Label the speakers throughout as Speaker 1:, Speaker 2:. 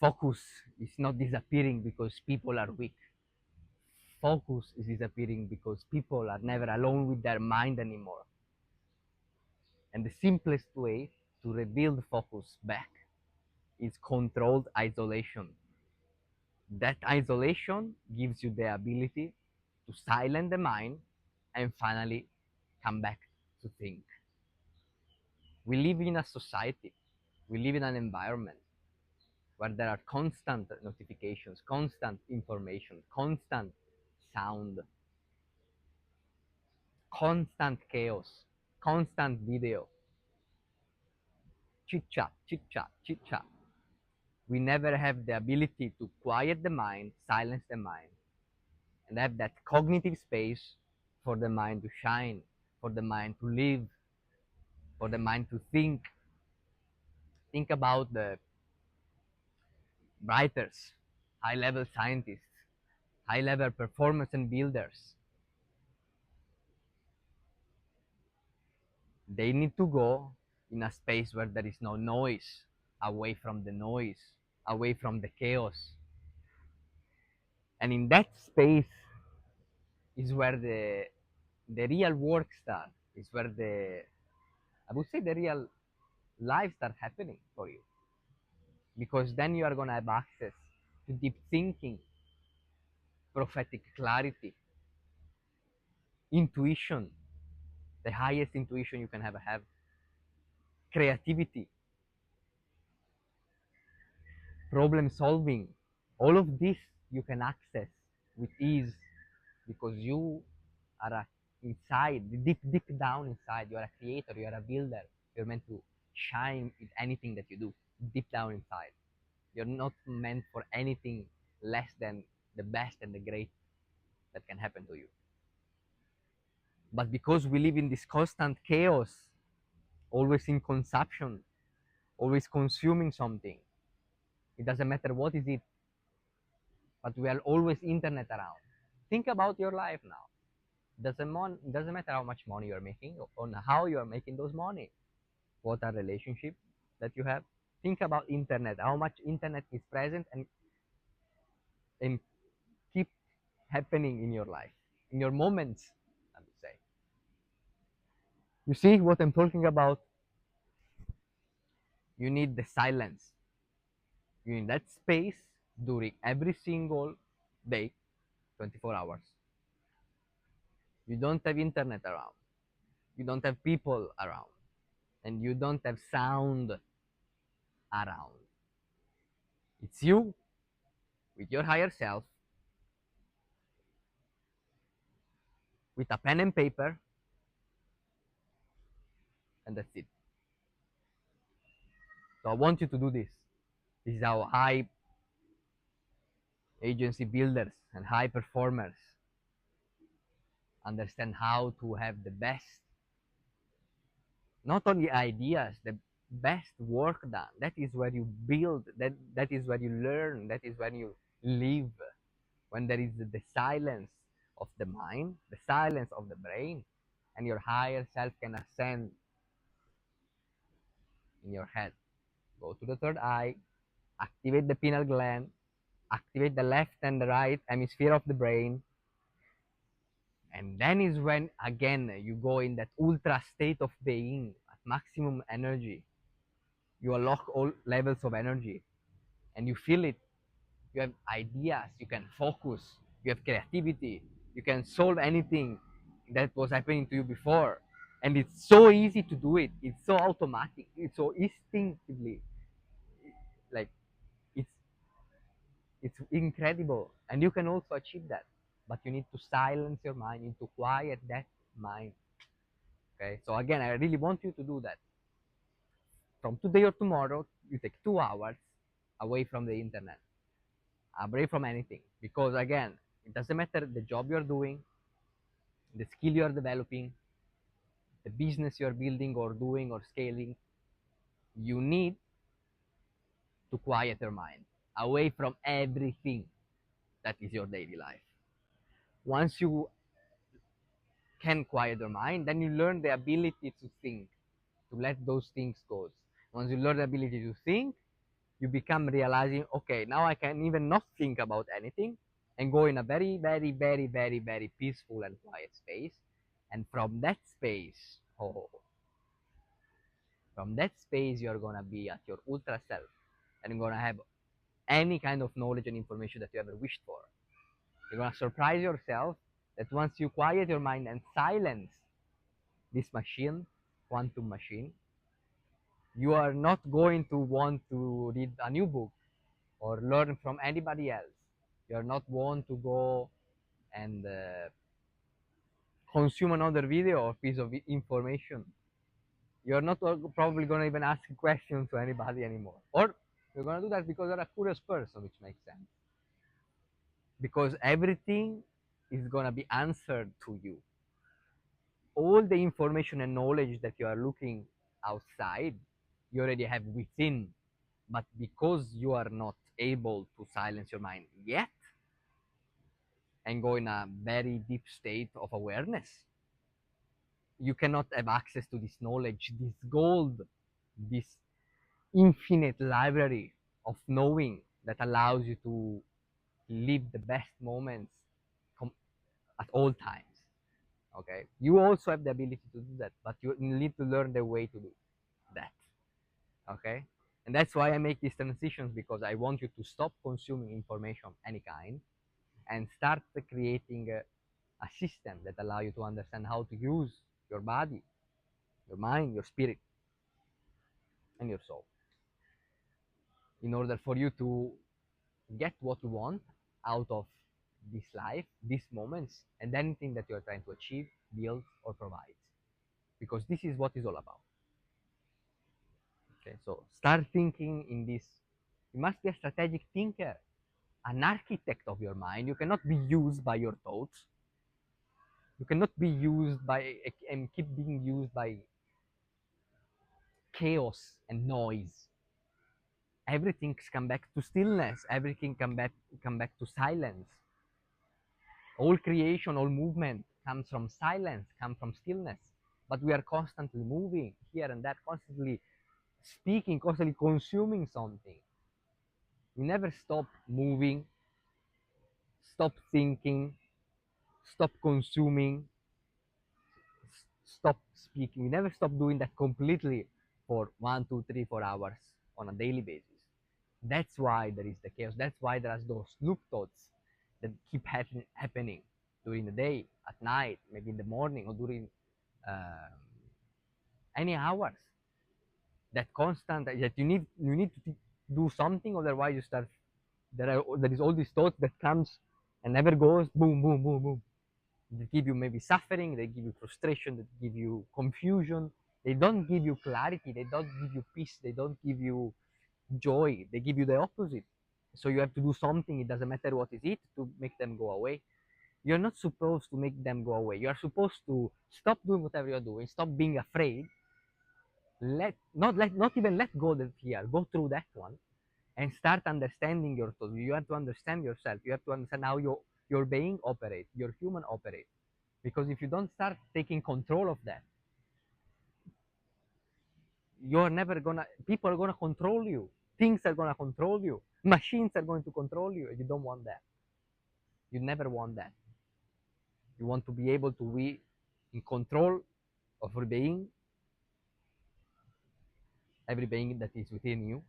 Speaker 1: Focus is not disappearing because people are weak. Focus is disappearing because people are never alone with their mind anymore. And the simplest way to rebuild focus back is controlled isolation. That isolation gives you the ability to silence the mind and finally come back to think. We live in a society, we live in an environment where there are constant notifications, constant information, constant sound, constant chaos, constant video, chit chat, chit chat, chit chat. We never have the ability to quiet the mind, silence the mind, and have that cognitive space for the mind to shine, for the mind to live, for the mind to think. Think about the writers, high level scientists, high level performers and builders. They need to go in a space where there is no noise, away from the noise, away from the chaos. And in that space is where the real work starts, is where I would say the real life starts happening for you. Because then you are going to have access to deep thinking, prophetic clarity, intuition, the highest intuition you can ever have, creativity, problem solving. All of this you can access with ease because you are inside, deep, deep down inside. You are a creator, you are a builder. You're meant to shine in anything that you do, deep down inside. You're not meant for anything less than the best and the great that can happen to you. But because we live in this constant chaos, always in consumption, always consuming something, it doesn't matter what is it, but we are always internet around. Think about your life now. Doesn't matter how much money you're making or how you're making those money. What are relationships that you have? Think about internet, how much internet is present and keep happening in your life, in your moments, I would say. You see what I'm talking about? You need the silence. You need that space during every single day, 24 hours. You don't have internet around. You don't have people around. And you don't have sound around. It's you with your higher self, with a pen and paper, and that's it. So I want you to do this. This is how high agency builders and high performers understand how to have the best, not only ideas, the best work done. That is where you build, that is where you learn, that is when you live. When there is the silence of the mind, the silence of the brain, and your higher self can ascend in your head. Go to the third eye, activate the pineal gland, activate the left and the right hemisphere of the brain, and then is when again you go in that ultra state of being at maximum energy. You unlock all levels of energy and you feel it. You have ideas, you can focus, you have creativity, you can solve anything that was happening to you before. And it's so easy to do it, it's so automatic, it's so instinctively, like it's it's incredible, and you can also achieve that, but you need to silence your mind, you need to quiet that mind. Okay, so again, I really want you to do that. From today or tomorrow, you take 2 hours away from the internet, away from anything, because again, it doesn't matter the job you're doing, the skill you're developing, the business you're building or doing or scaling. You need to quiet your mind away from everything that is your daily life. Once you can quiet your mind, then you learn the ability to think, to let those things go. Once you learn the ability to think, you become realizing, okay, now I can even not think about anything and go in a very, very, very, very, very peaceful and quiet space. And from that space, oh, from that space, you're gonna be at your ultra self, and you're gonna have any kind of knowledge and information that you ever wished for. You're gonna surprise yourself that once you quiet your mind and silence this machine, quantum machine, you are not going to want to read a new book or learn from anybody else. You're not want to go and consume another video or piece of information. You're not probably going to even ask questions to anybody anymore. Or you're going to do that because you're a curious person, which makes sense. Because everything is going to be answered to you. All the information and knowledge that you are looking outside, you already have within. But because you are not able to silence your mind yet and go in a very deep state of awareness, you cannot have access to this knowledge, this gold, this infinite library of knowing that allows you to live the best moments at all times. Okay, you also have the ability to do that, but you need to learn the way to do that. Okay, and that's why I make these transitions, because I want you to stop consuming information of any kind and start creating a system that allow you to understand how to use your body, your mind, your spirit, and your soul in order for you to get what you want out of this life, these moments, and anything that you're trying to achieve, build, or provide. Because this is what it's all about. Okay, so start thinking in this. You must be a strategic thinker, an architect of your mind. You cannot be used by your thoughts. You cannot be used by and keep being used by chaos and noise. Everything come back to stillness. Everything come back to silence. All creation, all movement comes from silence, comes from stillness. But we are constantly moving here and there, constantly speaking, constantly consuming something. We never stop moving, stop thinking, stop consuming, stop speaking. We never stop doing that completely for 1, 2, 3, 4 hours on a daily basis. That's why there is the chaos. That's why there are those loop thoughts that keep happening during the day, at night, maybe in the morning, or during uh, any hours. That constant that you need to do something, otherwise you start. There is all these thoughts that comes and never goes. Boom, boom, boom, boom. They give you maybe suffering. They give you frustration. They give you confusion. They don't give you clarity. They don't give you peace. They don't give you joy. They give you the opposite. So you have to do something. It doesn't matter what is it to make them go away. You're not supposed to make them go away. You are supposed to stop doing whatever you're doing. Stop being afraid. Not even let go of the fear. Go through that one and start understanding your thoughts. You have to understand yourself. You have to understand how your being operates, your human operates. Because if you don't start taking control of that, you're never gonna. People are gonna control you. Things are gonna control you. Machines are going to control you. You don't want that. You never want that. You want to be able to be in control of every being that is within you,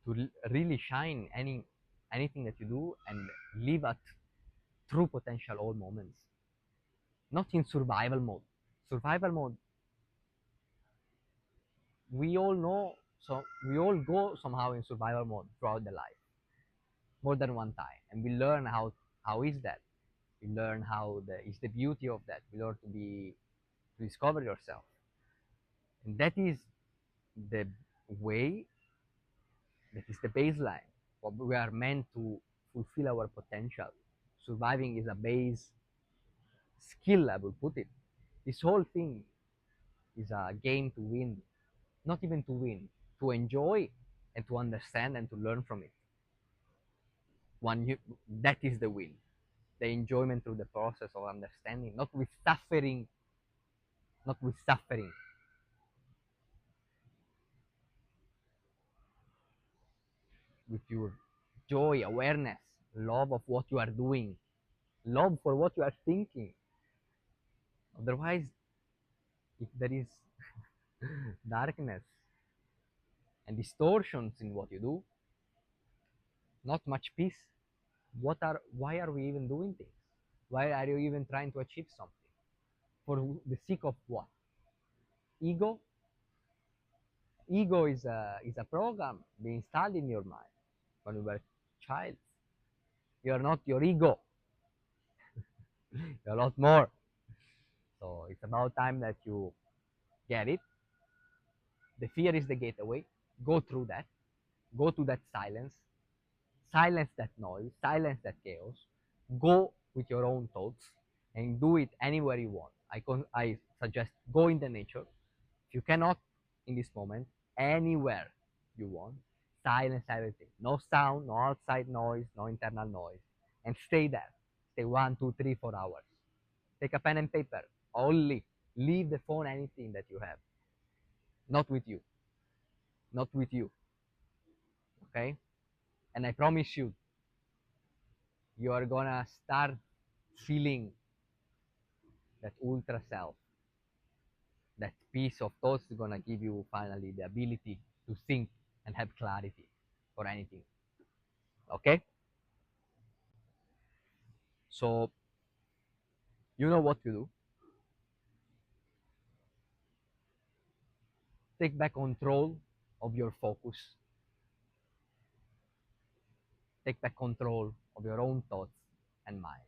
Speaker 1: to really shine anything that you do and live at true potential all moments, not in survival mode. Survival mode, we all know, so we all go somehow in survival mode throughout the life more than one time, and we learn how is that. We learn how the is the beauty of that. We learn to discover yourself, and that is the way, that is the baseline. What we are meant to fulfill our potential. Surviving is a base skill, I will put it. This whole thing is a game to win, not even to win, to enjoy and to understand and to learn from it. That is the win, the enjoyment through the process of understanding, not with suffering, not with suffering. with your joy, awareness, love of what you are doing, love for what you are thinking. Otherwise, if there is darkness and distortions in what you do, not much peace. Why are we even doing things? Why are you even trying to achieve something? For the sake of what? Ego? Ego is a program being installed in your mind when you were a child. You are not your ego. You're a lot more. So it's about time that you get it. The fear is the gateway. Go through that. Go to that silence. Silence that noise. Silence that chaos. Go with your own thoughts and do it anywhere you want. I suggest go in the nature. If you cannot in this moment, anywhere you want, silence everything. No sound, no outside noise, no internal noise. And stay there. Stay 1, 2, 3, 4 hours. Take a pen and paper. Only leave the phone, anything that you have. Not with you. Not with you. Okay? And I promise you, you are gonna start feeling that ultra self. That piece of thoughts is gonna give you finally the ability to think and have clarity for anything. Okay? So you know what to do. Take back control of your focus. Take back control of your own thoughts and mind.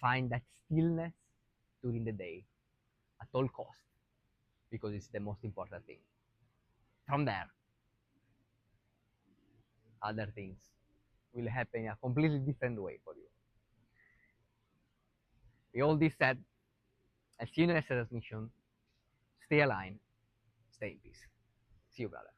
Speaker 1: Find that stillness during the day at all cost because it's the most important thing. From there, other things will happen in a completely different way for you. With all this said, I see you in the next transmission. Stay aligned, stay in peace. See you, brother.